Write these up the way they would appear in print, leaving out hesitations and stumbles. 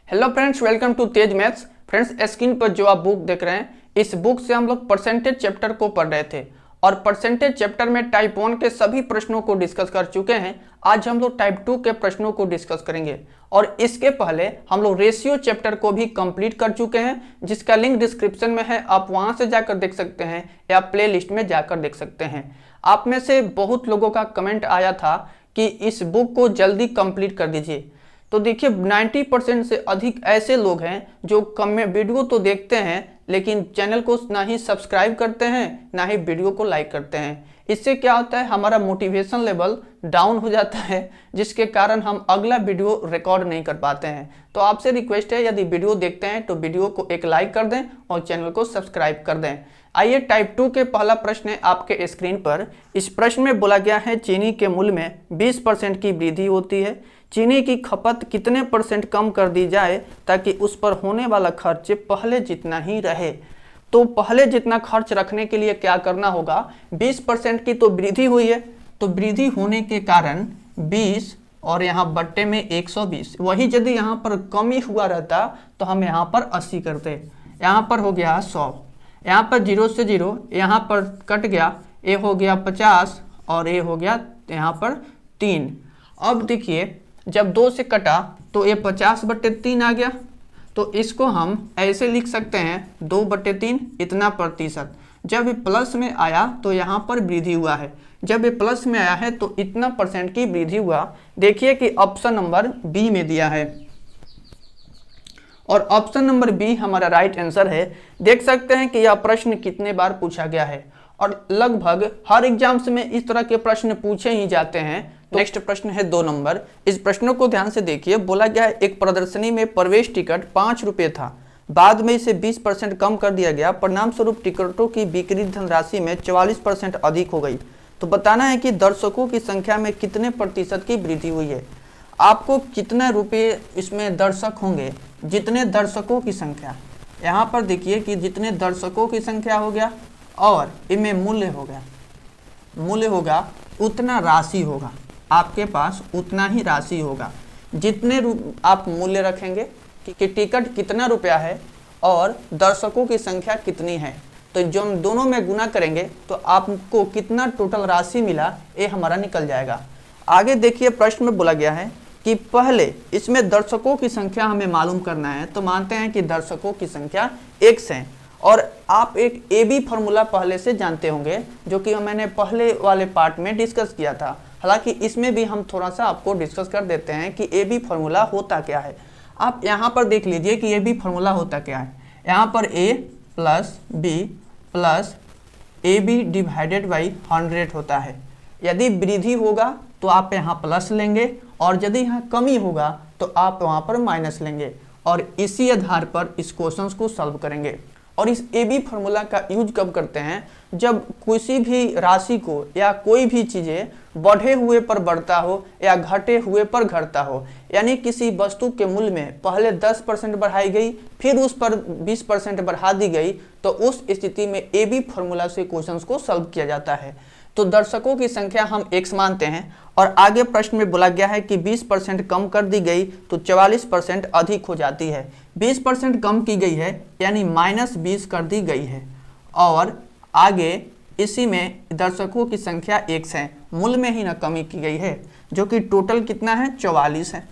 Hello friends, welcome to Tej maths. Friends, screen पर जो आप बुक देख रहे हैं, इस बुक से हम लोग परसेंटेज चैप्टर को पढ़ रहे थे और परसेंटेज चैप्टर में टाइप 1 के सभी प्रश्नों को डिस्कस कर चुके हैं। आज हम लोग टाइप 2 के प्रश्नों को डिस्कस करेंगे और इसके पहले हम लोग रेशियो चैप्टर को भी कंप्लीट कर चुके हैं, जिसका लिंक डिस्क्रिप्शन में है। आप वहां से जाकर देख सकते हैं या प्ले लिस्ट में जाकर देख सकते हैं। आप में से बहुत लोगों का कमेंट आया था कि इस बुक को जल्दी कंप्लीट कर दीजिए। तो देखिए 90% से अधिक ऐसे लोग हैं जो वीडियो तो देखते हैं लेकिन चैनल को ना ही सब्सक्राइब करते हैं ना ही वीडियो को लाइक करते हैं। इससे क्या होता है, हमारा मोटिवेशन लेवल डाउन हो जाता है, जिसके कारण हम अगला वीडियो रिकॉर्ड नहीं कर पाते हैं। तो आपसे रिक्वेस्ट है, यदि वीडियो देखते हैं तो वीडियो को एक लाइक कर दें और चैनल को सब्सक्राइब कर दें। आइए टाइप 2 के पहला प्रश्न है आपके स्क्रीन पर। इस प्रश्न में बोला गया है चीनी के मूल्य में 20% की वृद्धि होती है। चीनी की खपत कितने % कम कर दी जाए ताकि उस पर होने वाला खर्च पहले जितना ही रहे। तो पहले जितना खर्च रखने के लिए क्या करना होगा, 20% की तो वृद्धि हुई है, तो वृद्धि होने के कारण 20 और यहाँ बट्टे में 120, वही यदि यहाँ पर कमी हुआ रहता तो हम यहाँ पर 80 करते। यहाँ पर हो गया 100, यहाँ पर 0 से 0 यहाँ पर कट गया, ये हो गया 50 और ये हो गया यहाँ पर 3। अब देखिए जब 2 से कटा तो ये 50/3 आ गया। तो इसको हम ऐसे लिख सकते हैं 2/3 इतना प्रतिशत। जब ये प्लस में आया तो यहाँ पर वृद्धि हुआ है, जब ये प्लस में आया है तो इतना % की वृद्धि हुआ। देखिए कि ऑप्शन नंबर बी में दिया है और ऑप्शन नंबर बी हमारा राइट आंसर है। देख सकते हैं कि यह प्रश्न कितने बार पूछा गया है और लगभग हर एग्जाम्स में इस तरह के प्रश्न पूछे ही जाते हैं। नेक्स्ट प्रश्न है 2 नंबर। इस प्रश्नों को ध्यान से देखिए। बोला गया है एक प्रदर्शनी में प्रवेश टिकट 5 रुपये था, बाद में इसे 20% कम कर दिया गया, परिणाम स्वरूप टिकटों की बिक्री धनराशि में 44% अधिक हो गई। तो बताना है कि दर्शकों की संख्या में कितने % की वृद्धि हुई है। आपको कितने रुपये इसमें दर्शक होंगे, जितने दर्शकों की संख्या, यहाँ पर देखिए कि जितने दर्शकों की संख्या हो गया और इनमें मूल्य हो गया, मूल्य होगा उतना राशि होगा, आपके पास उतना ही राशि होगा। जितने आप मूल्य रखेंगे कि टिकट कितना रुपया है और दर्शकों की संख्या कितनी है, तो जो हम दोनों में गुना करेंगे तो आपको कितना टोटल राशि मिला ये हमारा निकल जाएगा। आगे देखिए प्रश्न में बोला गया है कि पहले इसमें दर्शकों की संख्या हमें मालूम करना है। तो मानते हैं कि दर्शकों की संख्या x है और आप एक ए बी फार्मूला पहले से जानते होंगे, जो कि मैंने पहले वाले पार्ट में डिस्कस किया था। हालांकि इसमें भी हम थोड़ा सा आपको डिस्कस कर देते हैं कि ए बी फार्मूला होता क्या है। आप यहाँ पर देख लीजिए कि ए बी फार्मूला होता क्या है। यहाँ पर a plus B plus A B divided by 100 होता है। यदि वृद्धि होगा तो आप यहाँ प्लस लेंगे और यदि यहाँ कमी होगा तो आप वहाँ पर माइनस लेंगे और इसी आधार पर इस क्वेश्चन को सॉल्व करेंगे। और इस ए बी फार्मूला का यूज कब करते हैं, जब किसी भी राशि को या कोई भी चीज़ें बढ़े हुए पर बढ़ता हो या घटे हुए पर घटता हो, यानी किसी वस्तु के मूल्य में पहले 10% बढ़ाई गई फिर उस पर 20% बढ़ा दी गई, तो उस स्थिति में ए बी फार्मूला से क्वेश्चंस को सॉल्व किया जाता है। तो दर्शकों की संख्या हम x मानते हैं और आगे प्रश्न में बोला गया है कि 20% कम कर दी गई तो 44% अधिक हो जाती है। 20% कम की गई है यानी -20 कर दी गई है और आगे इसी में दर्शकों की संख्या x है, मूल्य में ही ना कमी की गई है, जो कि टोटल कितना है 44 है,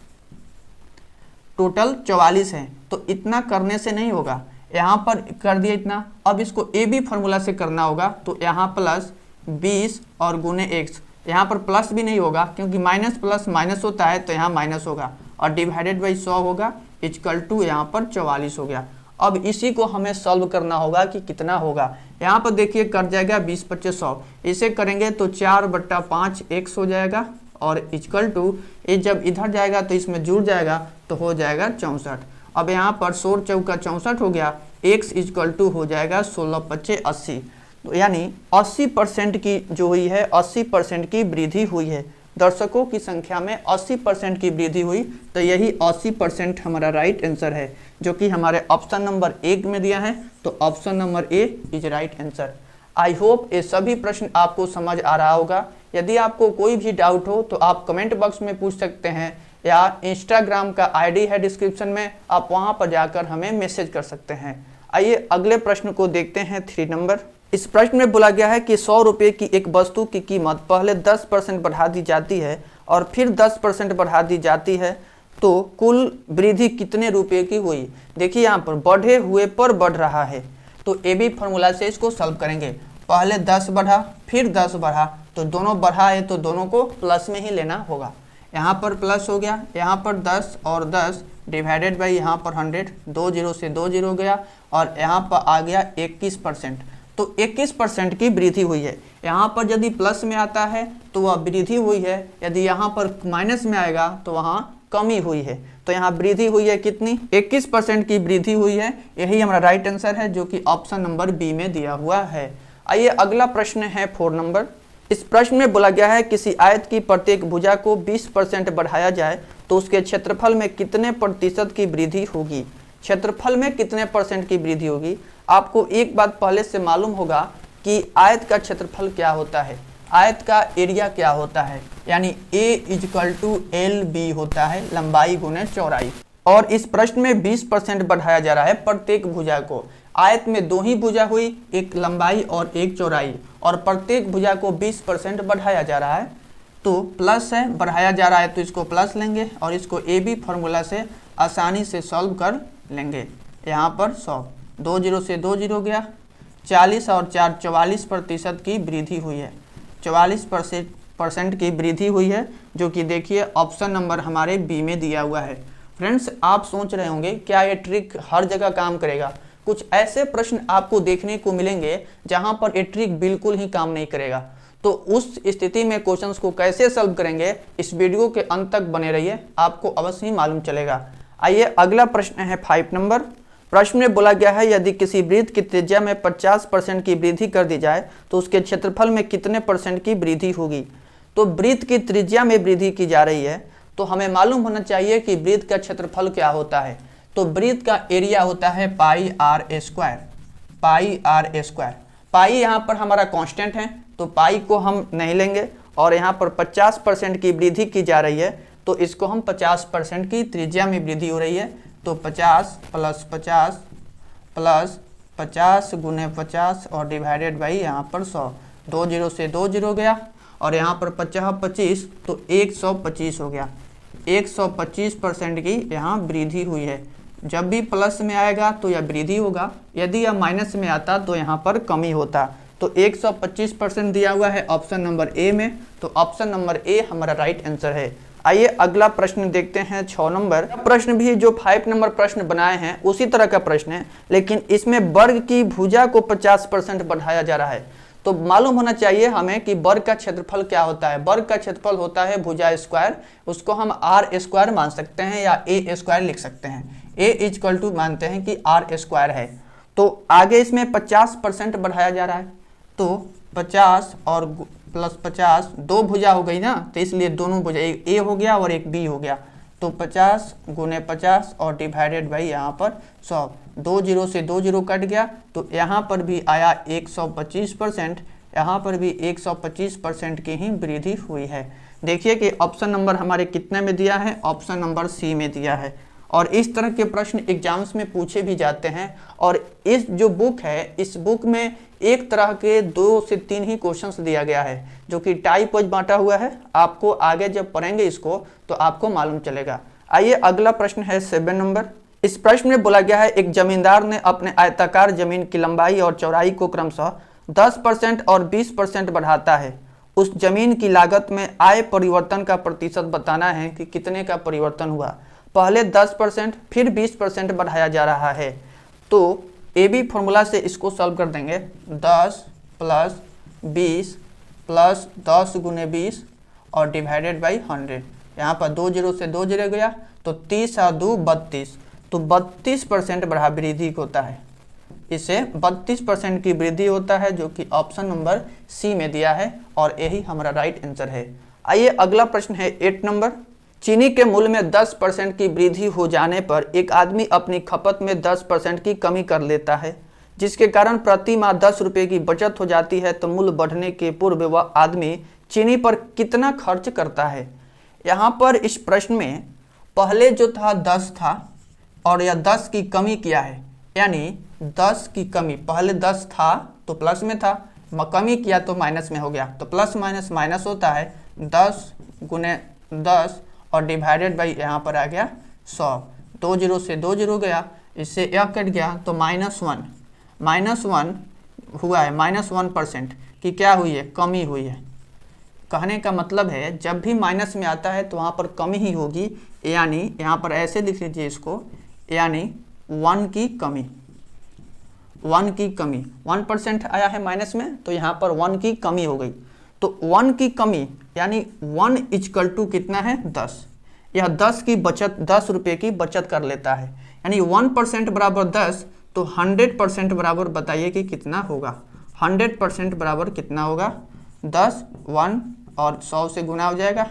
टोटल 44 है। तो इतना करने से नहीं होगा, यहाँ पर कर दिया इतना। अब इसको ए बी फार्मूला से करना होगा, तो यहाँ प्लस 20 और गुने x, यहाँ पर प्लस भी नहीं होगा क्योंकि माइनस प्लस माइनस होता है, तो यहाँ माइनस होगा और डिवाइडेड बाई 100 होगा, इक्वल टू यहाँ पर 44 हो गया। अब इसी को हमें सॉल्व करना होगा कि कितना होगा। यहाँ पर देखिए कट जाएगा 20/100, इसे करेंगे तो 4/5 x हो जाएगा और इक्वल टू ये जब इधर जाएगा तो इसमें जुड़ जाएगा तो हो जाएगा 64। अब यहाँ पर 16 चौका 64 हो गया, x इक्वल टू हो जाएगा 16×5 80। तो यानी 80% की जो हुई है, 80% की वृद्धि हुई है। दर्शकों की संख्या में 80% की वृद्धि हुई, तो यही 80% हमारा राइट आंसर है, जो कि हमारे ऑप्शन नंबर 1 में दिया है। तो option number A is right answer. I hope ये सभी प्रश्न आपको समझ आ रहा होगा। यदि आपको कोई भी डाउट हो तो आप कमेंट बॉक्स में पूछ सकते हैं या इंस्टाग्राम का आईडी है डिस्क्रिप्शन में, आप वहां पर जाकर हमें मैसेज कर सकते हैं। आइए अगले प्रश्न को देखते हैं 3 नंबर। इस प्रश्न में बोला गया है कि 100 रुपये की एक वस्तु की कीमत पहले 10% बढ़ा दी जाती है और फिर 10% बढ़ा दी जाती है, तो कुल वृद्धि कितने रुपए की हुई। देखिए यहाँ पर बढ़े हुए पर बढ़ रहा है, तो ए बी फॉर्मूला से इसको सॉल्व करेंगे। पहले 10 बढ़ा फिर 10 बढ़ा, तो दोनों बढ़ा है तो दोनों को प्लस में ही लेना होगा। यहाँ पर प्लस हो गया, यहाँ पर 10 और 10 डिवाइडेड बाई यहाँ पर 100, 2 जीरो से 2 जीरो गया और यहाँ पर आ गया 21%। तो 21% की वृद्धि हुई है। यहाँ पर यदि प्लस में आता है तो वह वृद्धि हुई है, यदि यहाँ पर माइनस में आएगा तो वहाँ कमी हुई है। तो यहाँ वृद्धि हुई है कितनी, 21% की वृद्धि हुई है। यही हमारा राइट आंसर है, जो कि ऑप्शन नंबर बी में दिया हुआ है। आइए अगला प्रश्न है 4 नंबर। इस प्रश्न में बोला गया है किसी आयत की प्रत्येक भुजा को 20% बढ़ाया जाए तो उसके क्षेत्रफल में कितने प्रतिशत की वृद्धि होगी। क्षेत्रफल में कितने परसेंट की वृद्धि होगी। आपको एक बात पहले से मालूम होगा कि आयत का क्षेत्रफल क्या होता है, आयत का एरिया क्या होता है, यानी A = LB होता है, लंबाई गुने चौड़ाई। और इस प्रश्न में 20% बढ़ाया जा रहा है प्रत्येक भुजा को। आयत में 2 ही भुजा हुई, एक लंबाई और एक चौड़ाई, और प्रत्येक भुजा को 20% बढ़ाया जा रहा है। तो प्लस है, बढ़ाया जा रहा है तो इसको प्लस लेंगे और इसको ए बी फॉर्मूला से आसानी से सॉल्व कर लेंगे। यहाँ पर 100, 2 जीरो से 2 जीरो गया, 40 और 4 44% की वृद्धि हुई है। 44% की वृद्धि हुई है, जो कि देखिए ऑप्शन नंबर हमारे बी में दिया हुआ है। फ्रेंड्स, आप सोच रहे होंगे क्या ये ट्रिक हर जगह काम करेगा। कुछ ऐसे प्रश्न आपको देखने को मिलेंगे जहां पर ये ट्रिक बिल्कुल ही काम नहीं करेगा। तो उस स्थिति में क्वेश्चंस को कैसे सॉल्व करेंगे, इस वीडियो के अंत तक बने रहिए, आपको अवश्य ही मालूम चलेगा। आइए अगला प्रश्न है 5 नंबर। प्रश्न में बोला गया है यदि किसी वृत्त की त्रिज्या में 50% की वृद्धि कर दी जाए तो उसके क्षेत्रफल में कितने परसेंट की वृद्धि होगी। तो वृत्त की त्रिज्या में वृद्धि की जा रही है, तो हमें मालूम होना चाहिए कि वृत्त का क्षेत्रफल क्या होता है। तो वृत्त का एरिया होता है पाई आर स्क्वायर। पाई यहाँ पर हमारा कांस्टेंट है, तो पाई को हम नहीं लेंगे, और यहाँ पर 50% की वृद्धि की जा रही है, तो इसको हम 50% की त्रिज्या में वृद्धि हो रही है, तो 50 + 50 + 50 गुने 50 और डिवाइडेड बाई यहाँ पर 100, 2 जीरो से 2 जीरो गया और यहाँ पर 50 25 तो 125 हो गया। 125% की यहाँ वृद्धि हुई है। जब भी प्लस में आएगा तो यह वृद्धि होगा, यदि यह माइनस में आता तो यहाँ पर कमी होता। तो 125% दिया हुआ है ऑप्शन नंबर ए में, तो ऑप्शन नंबर ए हमारा राइट आंसर है। आइए अगला प्रश्न देखते हैं 6 नंबर। प्रश्न भी जो 5 नंबर प्रश्न बनाए हैं उसी तरह का प्रश्न है, लेकिन इसमें वर्ग की भुजा को 50% बढ़ाया जा रहा है। तो मालूम होना चाहिए हमें कि वर्ग का क्षेत्रफल क्या होता है। वर्ग का क्षेत्रफल होता है भुजा स्क्वायर, उसको हम आर स्क्वायर मान सकते हैं या ए स्क्वायर लिख सकते हैं। ए = मानते हैं कि आर स्क्वायर है। तो आगे इसमें 50% बढ़ाया जा रहा है, तो 50 और + 50 2 भुजा हो गई ना, तो इसलिए दोनों भुजा, एक ए हो गया और एक बी हो गया, तो 50 गुने 50 और डिवाइडेड बाई यहाँ पर 100, 2 जीरो से 2 जीरो कट गया, तो यहाँ पर भी आया 125%, यहाँ पर भी 125% की ही वृद्धि हुई है। देखिए कि ऑप्शन नंबर हमारे कितने में दिया है, ऑप्शन नंबर सी में दिया है। और इस तरह के प्रश्न एग्जाम्स में पूछे भी जाते हैं। और इस जो बुक है, इस बुक में एक तरह के 2 से 3 ही क्वेश्चंस दिया गया है, जो कि टाइप वाइज बांटा हुआ है। आपको आगे जब पढ़ेंगे इसको तो आपको मालूम चलेगा। आइए अगला प्रश्न है 7 नंबर। इस प्रश्न में बोला गया है एक जमींदार ने अपने आयताकार जमीन की लंबाई और चौड़ाई को क्रमशः 10% और 20% बढ़ाता है। उस जमीन की लागत में आए परिवर्तन का प्रतिशत बताना है कि कितने का परिवर्तन हुआ। पहले 10% फिर 20% बढ़ाया जा रहा है। तो ए बी फॉर्मूला से इसको सॉल्व कर देंगे। 10 + 20 + 10 गुने 20 और डिवाइडेड बाई 100। यहाँ पर 2 जीरो से 2 जीरो गया, तो 30 और 2 32, तो 32% बढ़ा वृद्धि होता है। इसे 32% की वृद्धि होता है, जो कि ऑप्शन नंबर सी में दिया है, और यही हमारा राइट आंसर है। आइए अगला प्रश्न है 8 नंबर। चीनी के मूल्य में 10% की वृद्धि हो जाने पर एक आदमी अपनी खपत में 10% की कमी कर लेता है, जिसके कारण प्रति माह 10 रुपये की बचत हो जाती है। तो मूल्य बढ़ने के पूर्व वह आदमी चीनी पर कितना खर्च करता है। यहाँ पर इस प्रश्न में पहले जो था 10 था और यह 10 की कमी किया है, यानी 10 की कमी, पहले 10 था तो प्लस में था, कमी किया तो माइनस में हो गया, तो प्लस माइनस माइनस होता है 10 गुने 10 और डिवाइडेड बाई यहाँ पर आ गया 100, 2 जीरो से 2 जीरो गया, इससे यह कट गया तो -1 हुआ है, -1% की क्या हुई है, कमी हुई है। कहने का मतलब है जब भी माइनस में आता है तो वहाँ पर कमी ही होगी, यानी यहाँ पर ऐसे लिख लीजिए इसको, यानी 1 की कमी, 1% आया है माइनस में, तो यहाँ पर 1 की कमी हो गई। तो 1 की कमी यानी 1 इक्वल टू कितना है, 10। यह 10 की बचत, 10 रुपये की बचत कर लेता है, यानी 1% बराबर 10, तो 100% बराबर बताइए कि कितना होगा। 100% बराबर कितना होगा, 10 1 और 100 से गुना हो जाएगा,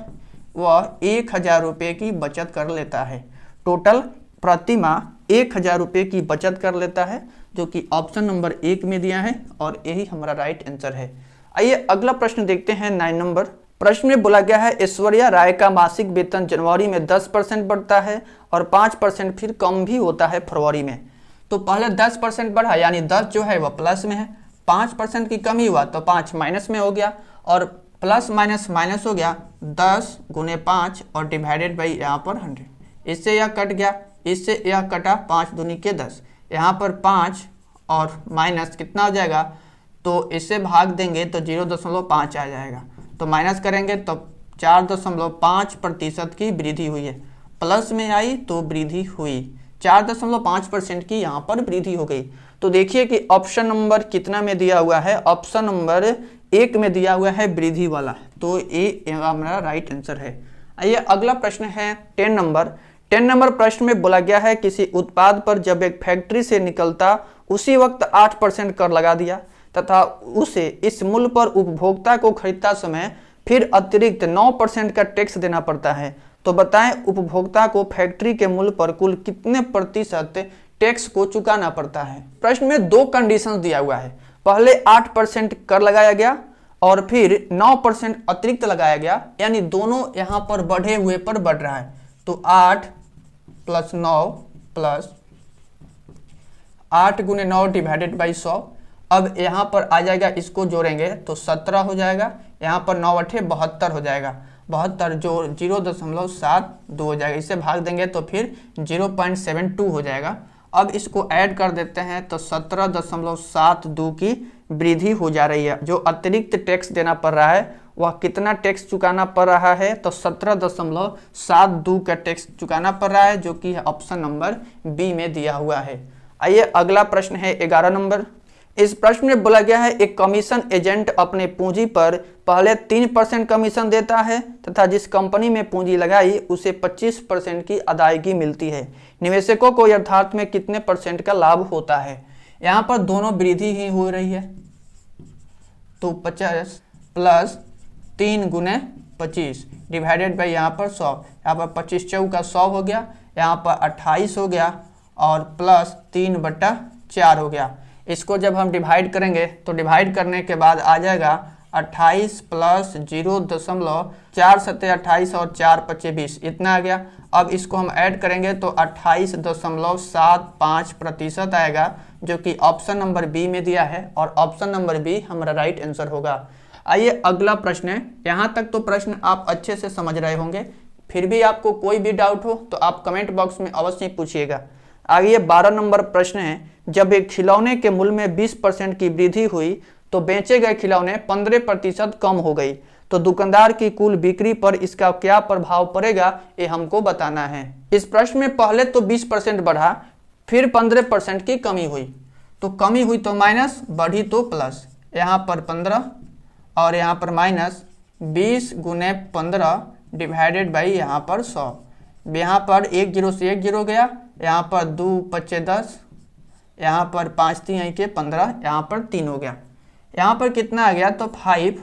वह 1000 रुपये की बचत कर लेता है। टोटल प्रति माह 1000 रुपये की बचत कर लेता है, जो कि ऑप्शन नंबर 1 में दिया है और यही हमारा राइट आंसर है। आइए अगला प्रश्न देखते हैं 9 नंबर। प्रश्न में बोला गया है ऐश्वर्या राय का मासिक वेतन जनवरी में 10% बढ़ता है और 5% फिर कम भी होता है फरवरी में। तो पहले 10% बढ़ा, यानी 10 जो है वह प्लस में है, 5% की कमी हुआ तो 5 माइनस में हो गया और प्लस माइनस माइनस हो गया, 10 गुने 5 और डिवाइडेड बाई यहाँ पर 100। इससे यह कट गया, इससे यह कटा, 5 दूनी के 10, यहाँ पर 5 और माइनस कितना हो जाएगा, तो इससे भाग देंगे तो 0.5 आ जाएगा, तो माइनस करेंगे तो 4.5% की वृद्धि हुई है, प्लस में आई तो वृद्धि हुई, 4.5% की यहाँ पर वृद्धि हो गई। तो देखिए कि ऑप्शन नंबर कितना में दिया हुआ है, ऑप्शन नंबर 1 में दिया हुआ है वृद्धि वाला, तो ये हमारा राइट आंसर है। आइए अगला प्रश्न है 10 नंबर। 10 नंबर प्रश्न में बोला गया है किसी उत्पाद पर जब एक फैक्ट्री से निकलता उसी वक्त 8% कर लगा दिया तथा उसे इस मूल्य पर उपभोक्ता को खरीदता समय फिर अतिरिक्त 9% का टैक्स देना पड़ता है, तो बताएं उपभोक्ता को फैक्ट्री के मूल्य पर कुल कितने प्रतिशत टैक्स को चुकाना पड़ता है। प्रश्न में 2 कंडीशन दिया हुआ है, पहले 8% कर लगाया गया और फिर 9% अतिरिक्त लगाया गया, यानी दोनों यहाँ पर बढ़े हुए पर बढ़ रहा है, तो 8 + 9 प्लस 8 गुने 9 डिवाइडेड बाई 100। अब यहाँ पर आ जाएगा, इसको जोड़ेंगे तो 17 हो जाएगा, यहाँ पर 9 8 72 हो जाएगा, 72 जो 0.72 हो जाएगा, इसे भाग देंगे तो फिर 0.72 हो जाएगा। अब इसको ऐड कर देते हैं तो 17.72 की वृद्धि हो जा रही है। जो अतिरिक्त टैक्स देना पड़ रहा है वह कितना टैक्स चुकाना पड़ रहा है, तो 17.72 का टैक्स चुकाना पड़ रहा है, जो कि ऑप्शन नंबर बी में दिया हुआ है। आइए अगला प्रश्न है 11 नंबर। इस प्रश्न में बोला गया है एक कमीशन एजेंट अपने पूंजी पर पहले 3% कमीशन देता है तथा जिस कंपनी में पूंजी लगाई उसे 25% की अदायगी मिलती है। निवेशकों को यथार्थ में कितने % का लाभ होता है। यहाँ पर दोनों वृद्धि ही हो रही है, तो 50 प्लस 3 गुने 25 डिवाइडेड बाई यहाँ पर 100, यहाँ पर 25 चौका 100 हो गया, यहाँ पर 28 हो गया और प्लस 3/4 हो गया। इसको जब हम डिवाइड करेंगे तो डिवाइड करने के बाद आ जाएगा 28 प्लस 0.4 सत्ते 28 और 4 पच्चे 20, इतना आ गया। अब इसको हम ऐड करेंगे तो 28.75% आएगा, जो कि ऑप्शन नंबर बी में दिया है और ऑप्शन नंबर बी हमारा राइट आंसर होगा। आइए अगला प्रश्न है। यहाँ तक तो प्रश्न आप अच्छे से समझ रहे होंगे, फिर भी आपको कोई भी डाउट हो तो आप कमेंट बॉक्स में अवश्य पूछिएगा। आगे 12 नंबर प्रश्न है, जब एक खिलौने के मूल्य में 20% की वृद्धि हुई तो बेचे गए खिलौने 15% कम हो गई, तो दुकानदार की कुल बिक्री पर इसका क्या प्रभाव पड़ेगा, ये हमको बताना है। इस प्रश्न में पहले तो 20% बढ़ा, फिर 15% की कमी हुई, तो कमी हुई तो माइनस, बढ़ी तो प्लस, यहाँ पर 15 और यहाँ पर माइनस 20 गुने 15 डिवाइडेड बाई यहाँ पर 100। यहाँ पर 1 0 से 1 0 गया, यहाँ पर 2 पच्चे 10, यहाँ पर 5 3 के 15, यहाँ पर 3 हो गया। यहाँ पर कितना आ गया, तो 5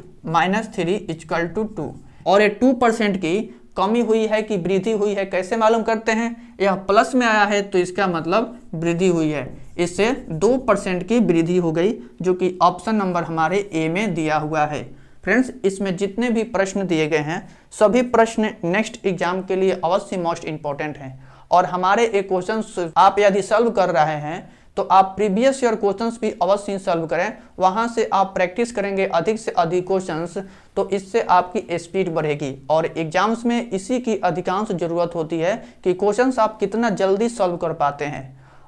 - 3 = 2, और ये 2% की कमी हुई है कि वृद्धि हुई है, कैसे मालूम करते हैं। यह प्लस में आया है तो इसका मतलब वृद्धि हुई है, इससे 2% की वृद्धि हो गई, जो कि ऑप्शन नंबर हमारे ए में दिया हुआ है। फ्रेंड्स, इसमें जितने भी प्रश्न दिए गए हैं सभी प्रश्न नेक्स्ट एग्जाम के लिए अवश्य मोस्ट इंपॉर्टेंट हैं। और हमारे ये क्वेश्चंस आप यदि सॉल्व कर रहे हैं तो आप प्रीवियस ईयर क्वेश्चंस भी अवश्य सॉल्व करें। वहां से आप प्रैक्टिस करेंगे अधिक से अधिक क्वेश्चंस, तो इससे आपकी स्पीड बढ़ेगी। और एग्जाम्स में इसी की अधिकांश जरूरत होती है कि क्वेश्चंस आप कितना जल्दी सॉल्व कर पाते हैं।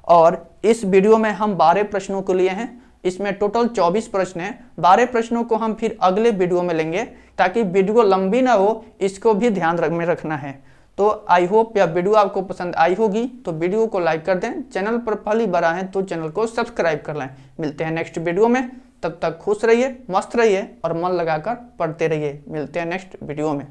और इस वीडियो में हम 12 प्रश्नों को लिए हैं। इसमें टोटल 24 प्रश्न हैं। 12 प्रश्नों को हम फिर अगले वीडियो में लेंगे ताकि वीडियो लंबी ना हो, इसको भी ध्यान में रखना है। तो आई होप यह वीडियो आपको पसंद आई होगी, तो वीडियो को लाइक कर दें। चैनल पर पहली बार आए हैं तो चैनल को सब्सक्राइब कर लें। मिलते हैं नेक्स्ट वीडियो में, तब तक खुश रहिए, मस्त रहिए और मन लगाकर पढ़ते रहिए। मिलते हैं नेक्स्ट वीडियो में।